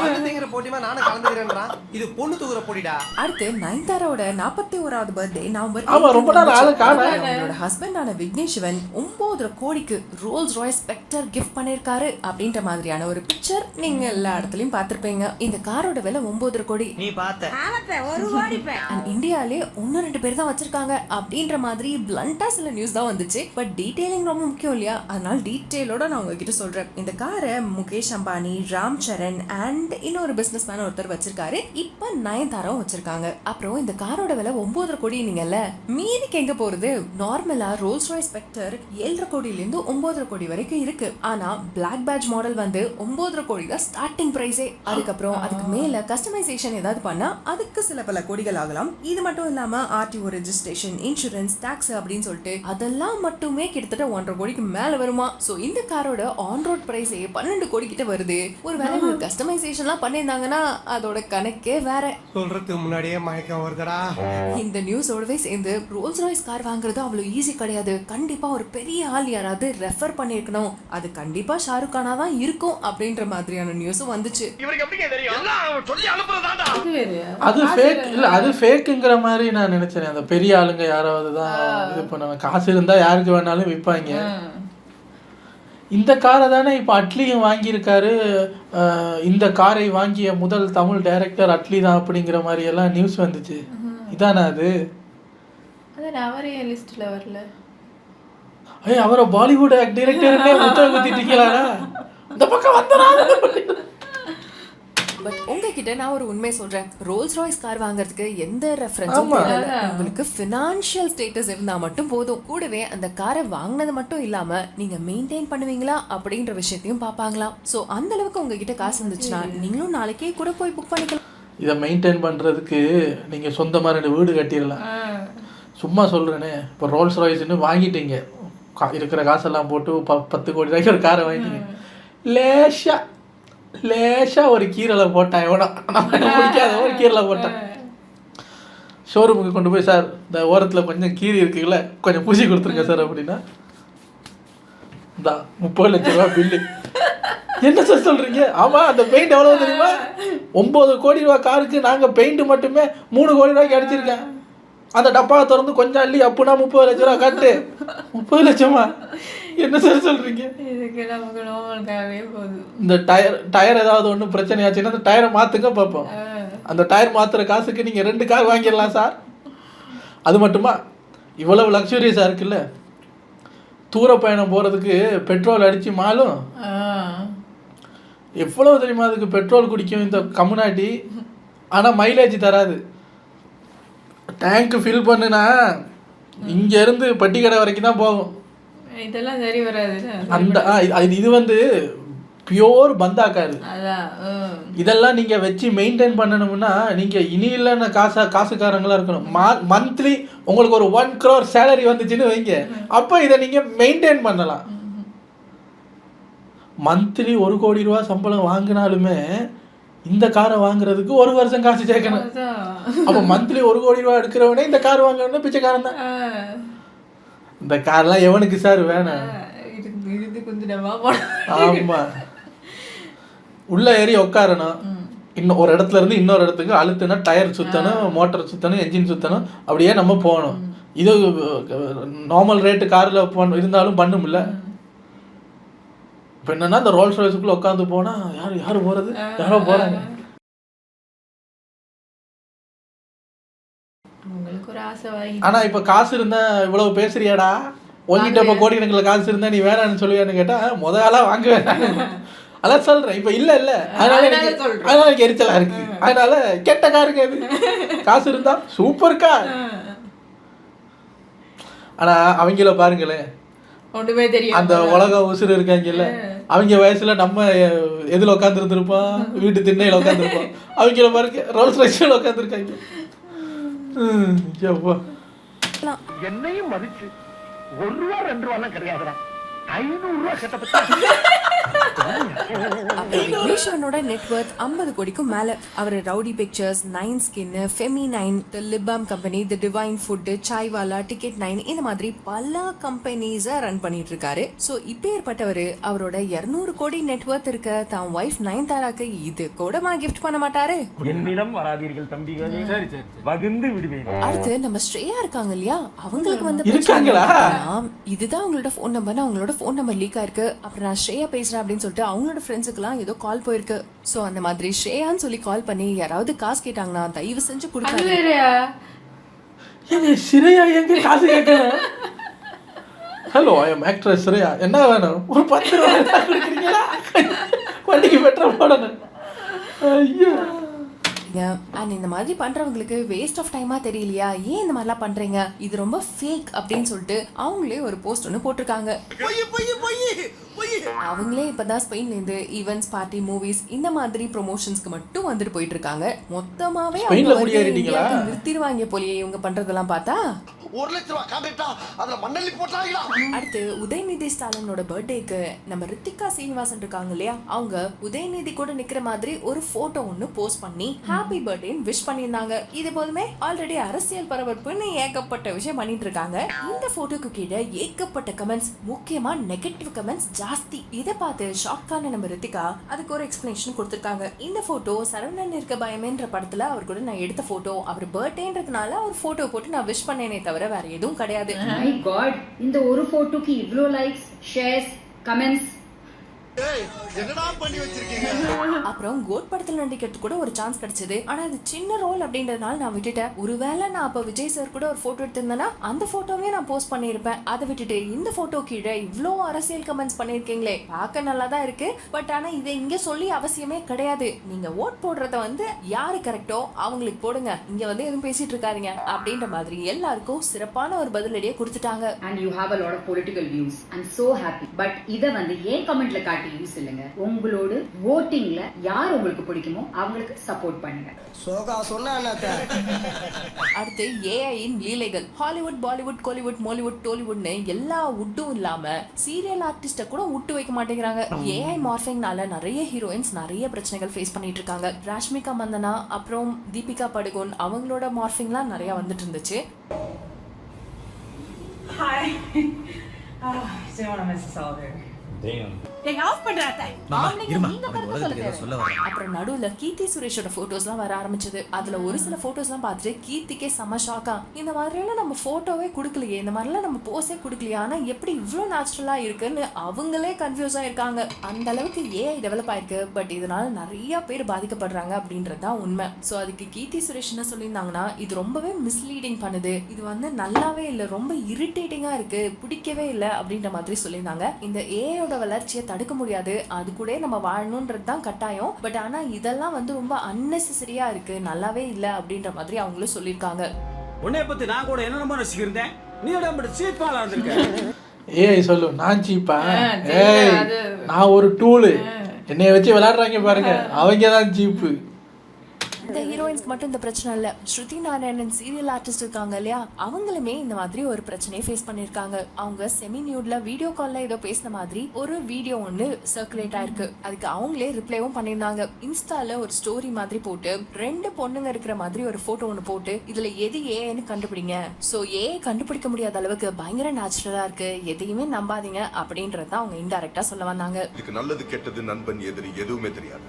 E: மதுங்கிற போட்டிமா நானும் கலந்துக்கிறேன்றா. இது பொண்ணு தூக்குற போட்டிடா.
B: அடுத்து நயன்தாராவோட 41வது பர்த்டே நவம்பர்.
A: ஆமா, ரொம்ப நாள் ஆளு காணோம்.
B: அவங்களோட ஹஸ்பண்டான விக்னேஷ்வன் 9 கோடிக்கு ரோல்ஸ் ராய்ஸ் ஸ்பெக்டர் கிஃப்ட் பண்ணிருக்காரு அப்படின்ற மாதிரியான ஒரு பிக்சர் நீங்க எல்லா இடத்துலயும் பார்த்திருப்பீங்க. இந்த காரோட விலை 9 கோடி.
E: நீ பார்த்த
H: ஒரு ஓடிப்பேன்.
B: அண்ட் இந்தியாலே 1-2 பேர் தான் வச்சிருக்காங்க அப்படின்ற மாதிரி பிளண்டா சில நியூஸ் தான் வந்துச்சு. பட் டீடைலிங் ரொம்ப முக்கியம் இல்லையா? அதனால டீடைலோட நான் உங்ககிட்ட சொல்றேன். இந்த காரை முகேஷ் அம்பானி, ராம் சரண் அண்ட் இன்னொரு பிசினஸ் மேன் ஒருத்தர் வச்சிருக்காரு. இப்ப நயன்தாராவும் வச்சிருக்காங்க. அப்புறம் இந்த காரோட விலை 9.5 கோடி நீங்கல்ல, மீதிக்கு எங்க போறது? நார்மலா ரோல்ஸ் ராய்ஸ் ஸ்பெக்டர் 7.5 கோடியில இருந்து 9.5 கோடி வரைக்கும் இருக்கு. ஆனா பிளாக் பேட்ஜ் மாடல் வந்து 9.5 கோடி தான் ஸ்டார்டிங் பிரைஸே. அதுக்கப்புறம் அதுக்கு மேல கஸ்டமைசேஷன் ஏதாவது பண்ணா அதுக்கு சில பல கோடிகள் ஆகலாம். இது மட்டும் இல்லாம ஆர்டிஓ ரெஜிஸ்ட்ரேஷன், இன்சூரன்ஸ், டாக்ஸ் அப்படின்னு சொல்லிட்டு அதெல்லாம் மட்டுமே கிட்டத்தட்ட 1.5 கோடிக்கு மேல வருமா. சோ இந்த காரோட ஆன் ரோட் பிரைஸே 12 கோடி கிட்ட வருது. ஒருவேளை கஸ்டமைசேஷன்லாம் பண்ணிருந்தாங்கன்னா அதோட கணக்கே வேற.
E: சொல்றதுக்கு முன்னாடியே மயக்கம் வருதுடா.
B: இந்த நியூஸோடவே சேர்ந்து ரோல்ஸ் ராய்ஸ் கார் வாங்குறது அவ்வளவு ஈஸி கிடையாது. கண்டிப்பா ஒரு பெரிய ஆள் யாராவது ரெஃபர் பண்ணிருக்கணும். அது கண்டிப்பா ஷாருக் கானா தான் இருக்கும் அப்படின்ற மாதிரியான நியூஸும் வந்துச்சு.
A: அது ஃபேக் இல்ல, அது ஃபேக்குங்கிற மாதிரி நான் நினைச்சேன். அந்த பெரிய ஆளுங்க யாராவது தான் இது பண்ணுவாங்க. காசு இருந்தா யாருக்கு வேணாலும் விற்பாங்க. இந்த காரை தானே இப்போ அட்லியும் வாங்கியிருக்காரு. இந்த காரை வாங்கிய முதல் தமிழ் டைரக்டர் அட்லி தான் அப்படிங்கிற மாதிரி எல்லாம் நியூஸ் வந்துச்சு. இதானே அது?
F: அதான் அவரே லிஸ்ட்ல வரல.
A: ஐய், அவரை பாலிவுட் டைரக்டர்னே முத்திர குத்திட்டீங்களா? இந்த பக்கம் வந்தா.
B: பட் உங்ககிட்ட நான் ஒரு உண்மை சொல்றேன். ரோல்ஸ் ராய்ஸ் கார் வாங்குறதுக்கு எந்த ரெஃபரன்ஸும் தேவையில்ல. உங்களுக்கு ஃபினான்ஷியல் ஸ்டேட்டஸ் இருந்தா மட்டும் போதும். கூடவே அந்த காரை வாங்கினது மட்டும் இல்லாம நீங்க மெயின்டைன் பண்ணுவீங்களா அப்படின்ற விஷயத்தையும் பார்ப்பாங்களாம். ஸோ அந்த அளவுக்கு உங்ககிட்ட காசு இருந்துச்சுன்னா நீங்களும் நாளைக்கே கூட போய் புக் பண்ணிக்கலாம்.
A: இதை மெயின்டைன் பண்றதுக்கு நீங்க சொந்தமா 2 வீடு கட்டிடலாம். சும்மா சொல்றேனே, இப்போ ரோல்ஸ் ராய்ஸ்ன்னு வாங்கிட்டீங்க, இருக்கிற காசெல்லாம் போட்டு 10 கோடி ரூபாய்க்கு ஒரு காரை வாங்கிட்டீங்க. லேஷா ஒரு கீரலை போட்டான், எவனோ பிடிக்காத ஒரு கீரலை போட்டான். ஷோரூமுக்கு கொண்டு போய், சார் இந்த ஓரத்தில் கொஞ்சம் கீரி இருக்குல்ல, கொஞ்சம் பூசி கொடுத்துருங்க சார் அப்படின்னா, தான் 30 லட்ச ரூபா பில்லு. என்ன சார் சொல்றீங்க? ஆமா, அந்த பெயிண்ட் எவ்வளவு தெரியுமா? 9 கோடி ரூபா காருக்கு நாங்கள் பெயிண்ட் மட்டுமே 3 கோடி ரூபாய்க்கு அடிச்சிருக்கேன். அந்த டப்பாவை திறந்து கொஞ்சம் அள்ளி அப்புனா 30 லட்ச ரூபா காட்டு. 30 லட்சமா? என்ன சார் சொல்றீங்க?
F: இதுக்கு நமக்கு நோமலுக்காகவே போகுது.
A: இந்த டயர் ஏதாவது ஒன்று பிரச்சனை ஆச்சுன்னா அந்த டயரை மாற்றுங்க பார்ப்போம். அந்த டயர் மாற்றுற காசுக்கு நீங்கள் 2 கார் வாங்கிடலாம் சார். அது மட்டுமா, இவ்வளவு லக்ஸுரியஸாக இருக்குல்ல, தூர பயணம் போகிறதுக்கு பெட்ரோல் அடித்து மாலும். எவ்வளவு தெரியுமா அதுக்கு பெட்ரோல் குடிக்கும் இந்த கம்யூனாட்டி. ஆனால் மைலேஜ் தராது. டேங்க் ஃபில் பண்ணுனா இங்கேருந்து பட்டிக்கடை வரைக்கும் தான் போகும்.
F: இதெல்லாம் சரி வராது.
A: அந்த இது வந்து பியோர் பந்தாக்காரு. இதெல்லாம் நீங்க வச்சு மெயின்டைன் பண்ணணும்னா நீங்க இனி இல்லைன்னு காசுக்காரங்களா இருக்கணும். மந்த்லி உங்களுக்கு ஒரு 1 crore சேலரி வந்துச்சுன்னு வைங்க, அப்ப இதை நீங்க மெயின்டைன் பண்ணலாம். மந்த்லி 1 கோடி ரூபா சம்பளம் வாங்கினாலுமே இந்த காரை வாங்குறதுக்கு 1 வருஷம் காசு சேர்க்கணும். அப்ப மந்த்லி 1 கோடி ரூபா எடுக்கிறவனே இந்த கார் வாங்கணும்னா பிச்சைக்காரன் தான். இந்த கார்லாம் எவனுக்கு சார் வேணும்? ஆமா, உள்ள ஏறி உட்காரணும். இன்னும் ஒரு இடத்துல இருந்து இன்னொரு இடத்துக்கு அழுத்துனா டயர் சுத்தணும், மோட்டர் சுத்தணும், என்ஜின் சுத்தணும், அப்படியே நம்ம போகணும். இது நார்மல் ரேட்டு காரில் இருந்தாலும் பண்ணும்ல. இப்போ என்னன்னா இந்த ரோல்ஸ் ராய்ஸுக்குள்ள உட்காந்து போனா யாரு போறது? யாரோ போறாங்க. ஆனா இப்ப காசு இருந்தா இவ்வளவு பேசுறியாடா, உங்ககிட்ட இப்ப கோடிக்கணக்கில் காசு இருந்தா நீ வேணான்னு சொல்லுவியான்னு கேட்டா முதலா வாங்க வேணாம். அதான் சொல்றேன். இப்ப இல்ல அதனால எனக்கு எரிச்சலா இருக்கு. அதனால கெட்ட காருக்கு அது. காசு இருந்தா சூப்பர் கார். ஆனா அவங்கள பாருங்களேன்,
F: ஒண்ணுமே தெரியும். அந்த
A: உலக உசுறு இருக்காங்கல்ல, அவங்க வயசுல நம்ம எதுல உட்காந்து இருந்திருப்போம்? வீட்டு திண்ணையில உட்காந்து இருப்போம். அவங்கள பாருங்க ரோல்ஸ் ராய்ஸ்ல உட்காந்து இருக்காங்க.
E: என்னையும் மதிச்சு 1 ரூபா 2 ரூபாலாம் கிடையாதுடா, 500 ரூபா கட்டப்பட்ட.
B: விக்னேஸ்வரனோட நெட்வொர்க் 50 கோடிக்கும் மேல. அவர் ரவுடி பிக்சர்ஸ், 9 ஸ்கின், ஃபெமி9, the Lip Balm Company, the Divine Food, Chaiwala, ticket 9 இந்த மாதிரி பல கம்பெனிஸை ரன் பண்ணிட்டு இருக்காரு. ஸோ இப்போ ஏற்பட்டவர் அவரோட 200 கோடி நெட்வொர்க் இருக்க தான் ஒய்ஃப் நயன்தாராக்கு இது கூடமா கிஃப்ட் பண்ண மாட்டாரு?
I: என்னிடம் வராதீர்கள் தம்பிகளே, வகுந்து விடுவேன்.
B: அடுத்து நம்ம ஸ்ரேயா இருக்காங்க இல்லையா, அவங்களுக்கு வந்து இதுதான் அவங்களோட ஃபோன் நம்பர். அவங்களோட ஃபோன் நம்பர் லீக் ஆயிருக்கு. அப்புறம் நான் ஸ்ரேயா பேசுறேன் அப்படின்னு சொல்லிட்டு அவங்களோட ஃப்ரெண்ட்ஸுக்குலாம் ஏதோ கால் போயிருக்கு. ஸோ அந்த மாதிரி ஸ்ரேயான்னு சொல்லி கால் பண்ணி யாராவது காசு கேட்டாங்கன்னா தயவு செஞ்சு கொடுக்காது.
A: ஸ்ரேயா எங்க காசு கேட்கணும்? Hello I am actress Shreya, என்ன வேணும்? ஒரு 10 ரூபா கொடுக்குறீங்களா? வண்டிக்கு பெட்ரோல் போடணும். ஐயோ.
B: அண்ட் இந்த மாதிரி பண்றவங்களுக்கு வேஸ்ட் ஆஃப் டைமா தெரியலையா, ஏன் இந்த மாதிரிலாம் பண்றீங்க, இது ரொம்ப ஃபேக் அப்படின்னு சொல்லிட்டு அவங்களே ஒரு போஸ்ட் ஒன்று போட்டிருக்காங்க. அவங்களே இப்பதான் ஸ்பெயின்ல இருந்து ஈவென்ட்ஸ், பார்ட்டி, மூவிஸ் இந்த மாதிரி ப்ரொமோஷன்ஸ்க்கு மட்டும் வந்துட்டு போயிட்டு இருக்காங்க. மொத்தமாவே நிறுத்திடுவாங்க போலியே இவங்க பண்றதெல்லாம் பார்த்தா.
C: 1 லட்சம் ரூபாய் கான்ட்ராக்டா அதுல மண்ணெல்லி போட்டாங்களா.
B: அடுத்து உதயநிதி ஸ்டாலினோட பர்த்டேக்கு நம்ம ரித்திகா சீனிவாசன் இருக்காங்க இல்லையா, அவங்க உதயநிதி கூட நிக்கிற மாதிரி ஒரு போட்டோ ஒன்னு போஸ்ட் பண்ணி ஹாப்பி பர்த்டேன்னு விஷ் பண்ணியிருந்தாங்க. இது போதுமே ஆல்ரெடி அரசியல் பரபரப்புன்னு ஏகப்பட்ட விஷயம் பண்ணிட்டு இருக்காங்க. இந்த போட்டோக்கு கீழே ஏகப்பட்ட கமெண்ட்ஸ், முக்கியமா நெகட்டிவ் கமெண்ட்ஸ் ஜாஸ்தி. இதை பார்த்து ஷாக்கான நம்ம ரித்திகா அதுக்கு ஒரு எக்ஸ்பிளனேஷன் கொடுத்திருக்காங்க. இந்த போட்டோ சரவணன் இருக்க பயமேன்ற படத்துல அவர் கூட நான் எடுத்த போட்டோ, அவர் பர்த்டேன்றதுனால ஒரு போட்டோ போட்டு நான் விஷ் பண்ணேனே தவிர வேற எதுவும் கிடையாது.
L: மை காட், இந்த ஒரு போட்டோக்கு இவ்ளோ லைக்ஸ், ஷேர்ஸ், கமெண்ட்ஸ்.
C: என்னடா பண்ணி வச்சிருக்கீங்க?
B: அப்புறம் கோட் படத்துல நடிக்கிறதுக்கு கூட ஒரு சான்ஸ் கிடைச்சது. ஆனா அது சின்ன ரோல் அப்படின்றதுனால நான் விட்டுட்டேன். ஒருவேளை நான் அப்ப விஜய் சார் கூட ஒரு போட்டோ எடுத்திருந்தேன்னா அந்த போட்டோவே நான் போஸ்ட் பண்ணிருப்பேன். அதை விட்டுட்டு இந்த போட்டோ கீழே இவ்ளோ அரசியல் கமெண்ட்ஸ் பண்ணிருக்கீங்களே, பார்க்க நல்லா தான் இருக்கு. பட் ஆனா இதை இங்க சொல்லி அவசியமே கிடையாது. நீங்க ஓட் போடுறத வந்து யாரு கரெக்டோ அவங்களுக்கு போடுங்க, இங்க வந்து எதுவும் பேசிட்டு இருக்காதீங்க அப்படின்ற மாதிரி எல்லாருக்கும் சிறப்பான ஒரு பதிலடியை கொடுத்துட்டாங்க.
L: And you have a lot of political views. I'm so happy. But இத வந்து ஏன் கமெண்ட்ல காட்டி யூஸ் இல்லங்க. உங்களோட votingல யார் உங்களுக்கு பிடிக்குமோ அவங்களுக்கு சப்போர்ட் பண்ணுங்க.
C: சோகா சொன்னா என்னத்த.
B: அடுத்து AI இன் லீலைகள். ஹாலிவுட், பாலிவுட், கோலிவுட், மாலிவுட், டோலிவுட்னு எல்லா உட்டும் இல்லாம சீரியல் ஆர்டிஸ்ட கூட விட்டு வைக்க மாட்டேங்கிறாங்க. AI மார்ஃபிங்னால நிறைய ஹீரோயின்ஸ் நிறைய பிரச்சனைகள் ஃபேஸ் பண்ணிட்டு இருக்காங்க. ராஷ்மிகா மந்தனா அப்புறம் தீபிகா படுகோன் அவங்களோட மார்ஃபிங்லாம் நிறைய வந்துட்டு இருந்துச்சு.
M: Hi. So want to miss this all there.
I: Damn.
B: அப்புறம் நடுவுல கீர்த்தி சுரேஷோட போட்டோஸ்லாம் வர ஆரம்பிச்சது. அதுல ஒரு சில போட்டோஸ்லாம் பார்த்துட்டு கீர்த்திக்கே செம ஷாக்கா, இந்த மாதிரிலாம் நம்ம போட்டோவே கொடுக்கலையே, இந்த மாதிரிலாம் நம்ம போஸே கொடுக்கலையே, ஆனா எப்படி இவ்வளோ நேச்சுரலா இருக்குன்னு அவங்களே கன்ஃபியூஸா இருக்காங்க. அந்த அளவுக்கு AI டெவலப் ஆயிருக்கு. பட் இதனால நிறைய பேர் பாதிக்கப்படுறாங்க அப்படின்றது தான் உண்மை. ஸோ அதுக்கு கீர்த்தி சுரேஷ் என்ன சொல்லியிருந்தாங்கன்னா, இது ரொம்பவே மிஸ்லீடிங் பண்ணுது, இது வந்து நல்லாவே இல்லை, ரொம்ப இரிட்டேட்டிங்கா இருக்கு, பிடிக்கவே இல்லை அப்படின்ற மாதிரி சொல்லியிருந்தாங்க. இந்த AI வளர்ச்சியை தடுக்க முடியாது, அது கூட நம்ம வாழணும்ன்றது தான் கட்டாயம். பட் ஆனா இதெல்லாம் வந்து ரொம்ப அன்னெசரியா இருக்கு, நல்லாவே இல்ல அப்படின்ற மாதிரி அவங்களும் சொல்லியிருக்காங்க.
N: உன்னை பத்தி நான் கூட என்ன நினைச்சிருந்தேன், நீ நம்ம சீப்பாலா இருந்திருக்க.
A: AI சொல்லு, நான் சீப்பா? ஏய், நான் ஒரு டூலு, என்னைய வச்சு விளையாடுறாங்க பாருங்க, அவங்க தான் சீப்பு.
B: இந்த ஹீரோயின்ஸ்க்கு மட்டும் இந்த பிரச்சனை இல்லை. ஸ்ருதி நாராயணன் சீரியல் ஆர்டிஸ்ட் இருக்காங்க இல்லையா, அவங்களுமே இந்த மாதிரி ஒரு பிரச்சனையை ஃபேஸ் பண்ணியிருக்காங்க. அவங்க செமி நியூட்ல வீடியோ காலில் ஏதோ பேசின மாதிரி ஒரு வீடியோ ஒன்று சர்க்குலேட் ஆயிருக்கு. அதுக்கு அவங்களே ரிப்ளைவும் பண்ணியிருந்தாங்க. இன்ஸ்டால ஒரு ஸ்டோரி மாதிரி போட்டு 2 பொண்ணுங்க இருக்கிற மாதிரி ஒரு போட்டோ ஒன்று போட்டு இதுல எது ஏன்னு கண்டுபிடிங்க, ஸோ கண்டுபிடிக்க முடியாத அளவுக்கு பயங்கர நேச்சுரலா இருக்கு, எதையுமே நம்பாதீங்க அப்படின்றத அவங்க இன்டைரக்டா சொல்ல வந்தாங்க.
O: இதுக்கு நல்லது கெட்டது நண்பன் எதிரி எதுவுமே தெரியாது.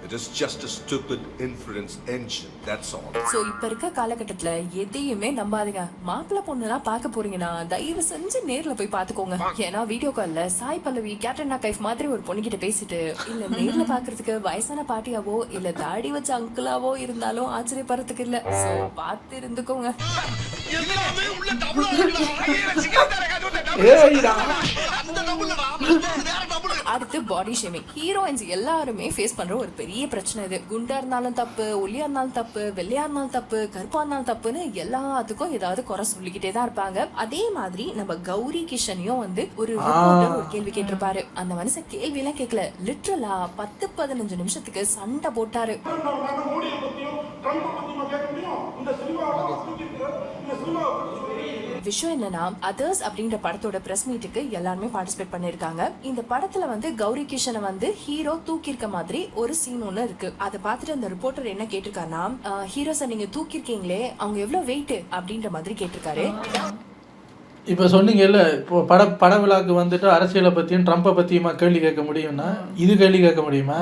O: It is just a stupid inference engine, that's all.
B: So இப்ப இருக்க காலகட்டத்துல எதையுமே நம்பாதீங்க. மாப்பிள்ளை பொண்ணுலாம் பார்க்க போறீங்கன்னா தயவு செஞ்சு நேர்ல போய் பாத்துக்கோங்க. ஏன்னா வீடியோ கால்ல சாய் பல்லவி, கேட்ரினா கைஃப் மாதிரி ஒரு பொண்ணுகிட்ட பேசிட்டு இல்ல நேர்ல பாக்குறதுக்கு வயசான பாட்டியாவோ இல்ல தாடி வச்ச அங்கிளாவோ இருந்தாலும் ஆச்சரியப்படுறதுக்கு இல்ல. சோ பார்த்து இருந்துக்கோங்க. அடுத்து பாடி ஷேமிங். ஹீரோயின்ஸ் எல்லாருமே ஃபேஸ் பண்ற ஒரு பெரிய பிரச்சனை இது. குண்டா இருந்தாலும் தப்பு, ஒல்லியா இருந்தாலும் தப்பு, வெள்ளையா இருந்தாலும் தப்பு, கருப்பா இருந்தாலும் தப்புன்னு எல்லாத்துக்கும் ஏதாவது குறை சொல்லிக்கிட்டே தான் இருப்பாங்க. அதே மாதிரி நம்ம கௌரி கிஷனையும் வந்து ஒரு ரிப்போர்ட்டர் ஒரு கேள்வி கேட்டிருப்பாரு. அந்த மனுஷன் கேள்வி எல்லாம் கேட்கல, லிட்டரலா 10-15 நிமிஷத்துக்கு சண்டை போட்டாரு. விஷயம் என்னன்னா, அதர்ஸ் அப்படின்ற படத்தோட பிரஸ் மீட்டுக்கு எல்லாருமே பார்ட்டிசிபேட் பண்ணிருக்காங்க. இந்த படத்துல வந்து கௌரி கிஷனை வந்து ஹீரோ தூக்கிருக்க மாதிரி ஒரு சீன் ஒண்ணு இருக்கு. அதை பார்த்துட்டு அந்த ரிப்போர்ட்டர் என்ன கேட்டிருக்காருன்னா, ஹீரோ சார் நீங்க தூக்கிருக்கீங்களே, அவங்க எவ்வளவு வெயிட் அப்படின்ற மாதிரி கேட்டிருக்காரு.
A: இப்போ சொன்னீங்கல்ல, இப்போ பட விழாக்கு வந்துட்டு அரசியலை பற்றியும் ட்ரம்ப்பை பற்றியுமா கேள்வி கேட்க முடியும்னா இது கேள்வி கேட்க முடியுமா?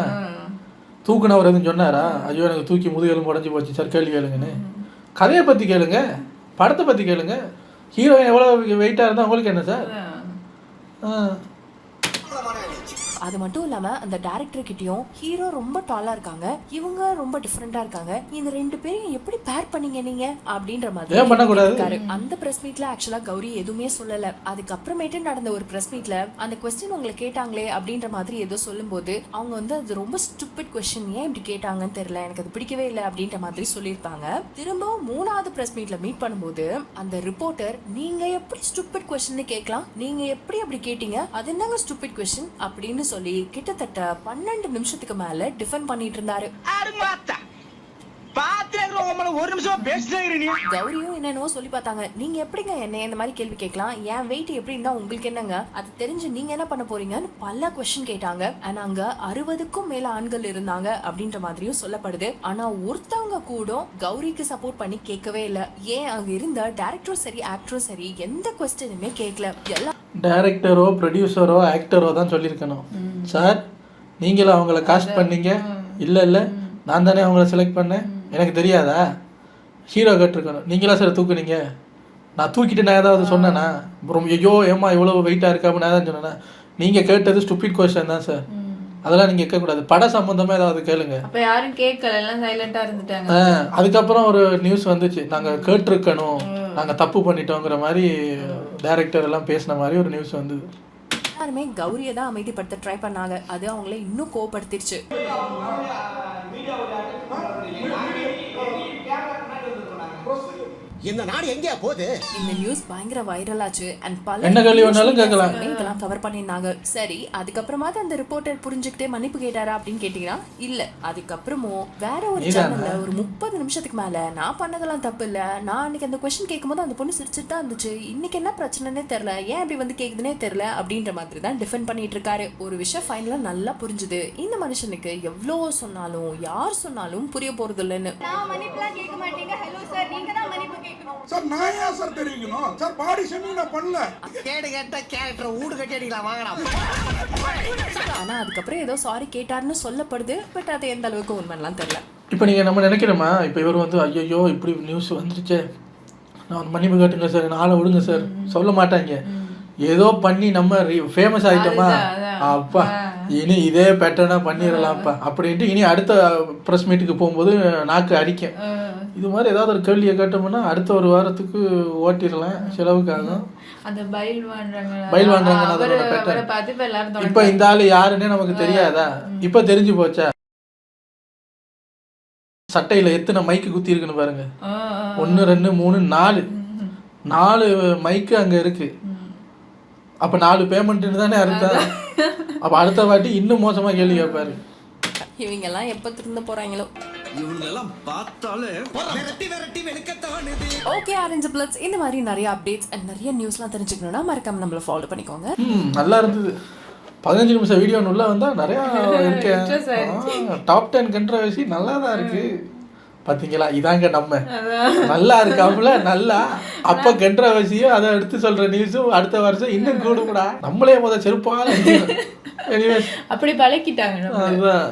A: தூக்குனவர் எதுவும் சொன்னாரா? ஐயோ எனக்கு தூக்கி முதுகெலும் உடஞ்சி போச்சு சார் கேள்வி கேளுங்கன்னு. கதையை பற்றி கேளுங்க, படத்தை பற்றி கேளுங்க. ஹீரோயின் எவ்வளோ வெயிட்டாக இருந்தால் உங்களுக்கு என்ன சார்?
B: அது மட்டும் இல்லாம அந்த டைரக்டர் கிட்டயும் ஹீரோ ரொம்ப டாலா இருக்காங்க, இவங்க ரொம்ப டிஃபரெண்டா இருக்காங்க, இந்த ரெண்டு பேரையும் எப்படி பேர் பண்ணீங்க நீங்க அப்படின்ற மாதிரி அந்த பிரஸ் மீட்ல ஆக்சுவலா கௌரி எதுவுமே சொல்லல. அதுக்கப்புறமேட்டு நடந்த ஒரு பிரஸ் மீட்ல அந்த क्वेश्चन உங்களை கேட்டாங்களே அப்படின்ற மாதிரி ஏதோ சொல்லும்போது அவங்க வந்து அது ரொம்ப ஸ்டூபிட் क्वेश्चन, ஏன் இப்படி கேட்டாங்கன்னு தெரியல, எனக்கு அது பிடிக்கவே இல்லை அப்படின்ற மாதிரி சொல்லியிருப்பாங்க. திரும்பவும் 3வது பிரஸ் மீட்ல மீட் பண்ணும்போது அந்த ரிப்போர்ட்டர் நீங்க எப்படி ஸ்டூபிட் क्वेश्चन கேட்கலாம், நீங்க எப்படி அப்படி கேட்டீங்க, அது என்னங்க ஸ்டூபிட் क्वेश्चन அப்படின்னு சொல்லி கிட்டத்தட்ட 12 நிமிஷத்துக்கு மேல டிஃபெண்ட் பண்ணிட்டு இருந்தாரு. கௌரியும் என்னென்னவோ சொல்லி பார்த்தாங்க. நீங்க எப்படிங்க என்ன இந்த மாதிரி கேள்வி கேட்கலாம், என் வெயிட் எப்படி இருந்தா உங்களுக்கு என்னங்க, அது தெரிஞ்சு நீங்க என்ன பண்ண போறீங்கன்னு பல क्वेश्चन கேட்டாங்க. ஆனா அங்க 60க்கும் மேல ஆண்கள் இருந்தாங்க அப்படின்ற மாதிரியும் சொல்லப்படுது. ஆனா ஒருத்தவங்க கூட கௌரிக்கு சப்போர்ட் பண்ணி கேட்கவே இல்லை. ஏன் அங்க இருந்த டைரக்டரும் சரி ஆக்டரும் சரி எந்த क्वेश्चனுமே கேட்கல. எல்லாம்
A: டைரக்டரோ ப்ரொடியூசரோ ஆக்டரோ தான் சொல்லியிருக்கணும். சார் நீங்களும் அவங்கள காஸ்ட் பண்ணீங்க, இல்லை இல்லை நான் தானே அவங்கள செலக்ட் பண்ணேன், எனக்கு தெரியாதா, ஹீரோ கேட்டிருக்கணும். நீங்களா சார் தூக்குனீங்க, நான் தூக்கிட்டு நான் ஏதாவது சொன்னேன்னா, ரொம்ப ஐயோ ஏமா இவ்வளோ வெயிட்டாக இருக்கா அப்படின்னு நான் தான் சொன்னேன்னா, நீங்கள் கேட்டது ஸ்டூபிட் क्वेश्चन தான் சார், அதெல்லாம் நீங்கள் கேட்கக்கூடாது. பட சம்மந்தமாக ஏதாவது கேளுங்க.
F: அப்போ யாரும் கேட்கல, எல்லாம் சைலண்டாக இருந்துட்டாங்க.
A: அதுக்கப்புறம் ஒரு நியூஸ் வந்துச்சு, நாங்கள் கேட்டிருக்கணும், நாங்கள் தப்பு பண்ணிட்டோங்கிற மாதிரி டைரக்டர் எல்லாம் பேசின மாதிரி ஒரு நியூஸ் வந்தது.
B: எல்லாருமே கௌரியை தான் அமைதிப்படுத்த ட்ரை பண்ணாங்க. அது அவங்கள இன்னும் கோவப்படுத்திடுச்சு.
P: இந்த நாடு எங்கயா போகுது?
B: இந்த நியூஸ் பயங்கர வைரல் ஆச்சு and பல
A: என்ன கேள்வி வேணாலும் கேட்கலாம்.
B: இதெல்லாம் கவர் பண்ணிருந்தாங்க. சரி, அதுக்கப்புறமா அந்த ரிப்போர்ட்டர் புரிஞ்சுக்கிட்டே மன்னிப்பு கேட்டாரா அப்படின்னு கேட்டீங்கன்னா இல்ல. அதுக்கப்புறமும் வேற ஒரு சேனல்ல ஒரு 30 நிமிஷத்துக்கு மேல நான் பண்ணதெல்லாம் தப்பு இல்ல, நான் அன்னைக்கு அந்த क्वेश्चन கேட்கும்போது அந்த பொண்ணு சிரிச்சுட்டு தான் இருந்துச்சு, இன்னைக்கு என்ன பிரச்சனைனே தெரியல, ஏன் அப்படி வந்து கேக்குதுன்னே தெரியல அப்படின்ற மாதிரி தான் டிஃபெண்ட் பண்ணிட்டு இருக்காரு. ஒரு விஷயம் ஃபைனலா நல்லா புரிஞ்சுது, இந்த மனுஷனுக்கு எவ்வளவு சொன்னாலும் யார் சொன்னாலும் புரிய போறது இல்லைன்னு.
Q: நான் மன்னிப்புலாம் கேட்க மாட்டீங்க. ஹலோ சார், நீங்க தான் மன்னிப்பு கேட்கணும்
K: சார். நான் ஏன் சார் தெரிவிக்கணும் சார்? பாடி ஷேமிங் நான் பண்ணல.
P: கேடு கேட்ட கேரக்டர் ஊடு கட்டிடலாம் வாங்கடா.
B: ஆனா அதுக்கப்புறம் ஏதோ சாரி கேட்டாருன்னு சொல்லப்படுது. பட் அது எந்த அளவுக்கு உண்மைலாம் தெரியல.
A: இப்போ நீங்கள் நம்ம நினைக்கிறோமா, இப்போ இவர் வந்து ஐயோ இப்படி நியூஸ் வந்துருச்சே, நான் வந்து மன்னிப்பு கேட்டுங்க சார், நான் ஆளை விடுங்க சார் சொல்ல மாட்டாங்க. ஏதோ பண்ணி நம்ம ஃபேமஸ் ஆகிட்டோமா, அப்பா இனி இதே பேட்டர்னாக பண்ணிடலாம்ப்பா அப்படின்ட்டு இனி அடுத்த ப்ரெஸ் மீட்டுக்கு போகும்போது நாக்கு அடிக்கும். இது மாதிரி ஏதாவது ஒரு கேள்வியை கேட்டோம்னா அடுத்த ஒரு வாரத்துக்கு ஓட்டிடலாம், செலவுக்காகும்.
F: அந்த பைல் வாங்குறாங்க
A: அதோட பேட்டர்ன். இப்போ இந்த ஆள் யாருன்னே நமக்கு தெரியாதா, இப்போ தெரிஞ்சு போச்சா? சட்டையில் எத்தனை மைக்கு குத்தி இருக்குன்னு பாருங்க. 1 2 3 4 மைக்கு அங்கே இருக்கு. அப்போ 4 பேமெண்ட்டுன்னு தானே அர்த்தம். அப்போ அடுத்த வாட்டி இன்னும் மோசமாக கேள்வி கேட்பாரு.
B: இவங்கெல்லாம் எப்போ திரும்ப போகிறாங்களோ.
N: இவங்களெல்லாம் பார்த்தாலே
P: விரட்டி வெளுக்கத்தானுது.
B: ஓகே ஆரஞ்சு பிளட்ஸ், இந்த மாதிரி நிறைய அப்டேட்ஸ் அண்ட் நிறைய நியூஸ்லாம் தெரிஞ்சுக்கணும்னா மறக்காம நம்மளை ஃபாலோ பண்ணிக்கோங்க.
A: நல்லா இருந்தது. 15 நிமிஷம் வீடியோ உள்ள வந்தால் நிறையா இருக்கு. டாப் 10 கண்ட்ரோவர்சி நல்லா தான் இருக்கு. பார்த்தீங்களா, இதாங்க நம்ம நல்லா இருக்காப்புல நல்லா. அப்போ கண்ட்ரோவர்சியும் அதை எடுத்து சொல்ற நியூஸும் அடுத்த வருஷம் இன்னும் கூடும்டா. நம்மளே முதல் செருப்பாக
F: அப்படி பழக்கிட்டாங்க.
A: அதுதான்.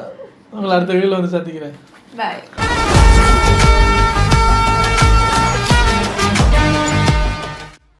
A: உங்களை அடுத்த வீடியோவில் வந்து சந்திக்கிறேன்.
F: பாய்.